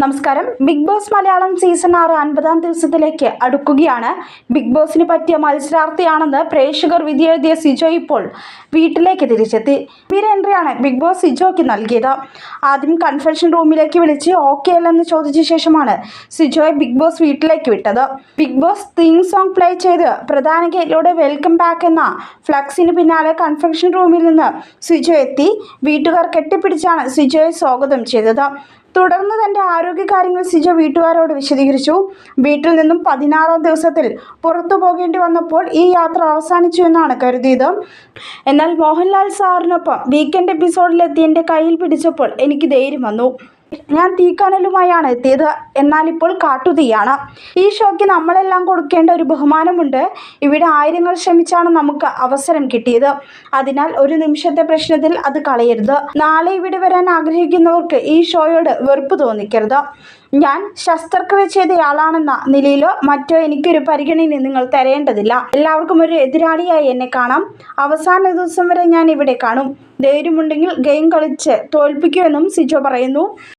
നമസ്കാരം. Big boss Malayalam season 6 50-ാം ദിവസത്തിലേക്ക് അടുക്കുകയാണ്. Big ബോസിന് പറ്റിയ മത്സരാർത്ഥിയാണെന്ന് പ്രേക്ഷകർ വിധിയെഴുതിയ സിജോ ഇപ്പോൾ വീട്ടിലേക്ക് തിരിച്ചെത്തി. എൻട്രിയാണ് ബിഗ് ബോസ് സിജോയ്ക്ക് നൽകിയത്. ആദ്യം കൺഫെഷൻ റൂമിലേക്ക് വിളിച്ച് ഓക്കെ അല്ലെന്ന് ചോദിച്ച ശേഷമാണ് സിജോയെ ബിഗ് ബോസ് വീട്ടിലേക്ക് വിട്ടത്. Bigg Boss theme song play ചെയ്ത് പ്രധാന ഗേറ്റിലൂടെ വെൽക്കം ബാക്ക് എന്ന ഫ്ലക്സിന് പിന്നാലെ കൺഫെഷൻ റൂമിൽ നിന്ന് സിജോ എത്തി. വീട്ടുകാർ കെട്ടിപ്പിടിച്ചാണ് സിജോയെ സ്വാഗതം ചെയ്തത്. തുടർന്ന് തന്റെ ആരോഗ്യകാര്യങ്ങൾ സിജോ വീട്ടുകാരോട് വിശദീകരിച്ചു. വീട്ടിൽ നിന്നും 16-ാം ദിവസത്തിൽ പുറത്തു പോകേണ്ടി വന്നപ്പോൾ ഈ യാത്ര അവസാനിച്ചു എന്നാണ് കരുതിയത്. എന്നാൽ മോഹൻലാൽ സാറിനൊപ്പം വീക്കെൻഡ് എപ്പിസോഡിലെത്തി എൻ്റെ കയ്യിൽ പിടിച്ചപ്പോൾ എനിക്ക് ധൈര്യം വന്നു. ഞാൻ തീക്കനലുമായാണ് എത്തിയത്. എന്നാൽ ഇപ്പോൾ കാട്ടുതീയാണ്. ഈ ഷോയ്ക്ക് നമ്മളെല്ലാം കൊടുക്കേണ്ട ഒരു ബഹുമാനമുണ്ട്. ഇവിടെ ആയിരങ്ങൾ ശ്രമിച്ചാണ് നമുക്ക് അവസരം കിട്ടിയത്. അതിനാൽ ഒരു നിമിഷത്തെ പ്രശ്നത്തിൽ അത് കളയരുത്. നാളെ ഇവിടെ വരാൻ ആഗ്രഹിക്കുന്നവർക്ക് ഈ ഷോയോട് വെറുപ്പ് തോന്നിക്കരുത്. ഞാൻ ശസ്ത്രക്രിയ ചെയ്തയാളാണെന്ന നിലയിലോ മറ്റോ എനിക്കൊരു പരിഗണന നിങ്ങൾ തരേണ്ടതില്ല. എല്ലാവർക്കും ഒരു എതിരാളിയായി എന്നെ കാണാം. അവസാന ദിവസം വരെ ഞാൻ ഇവിടെ കാണും. ധൈര്യമുണ്ടെങ്കിൽ ഗെയിം കളിച്ച് തോൽപ്പിക്കുമെന്നും സിജോ പറയുന്നു.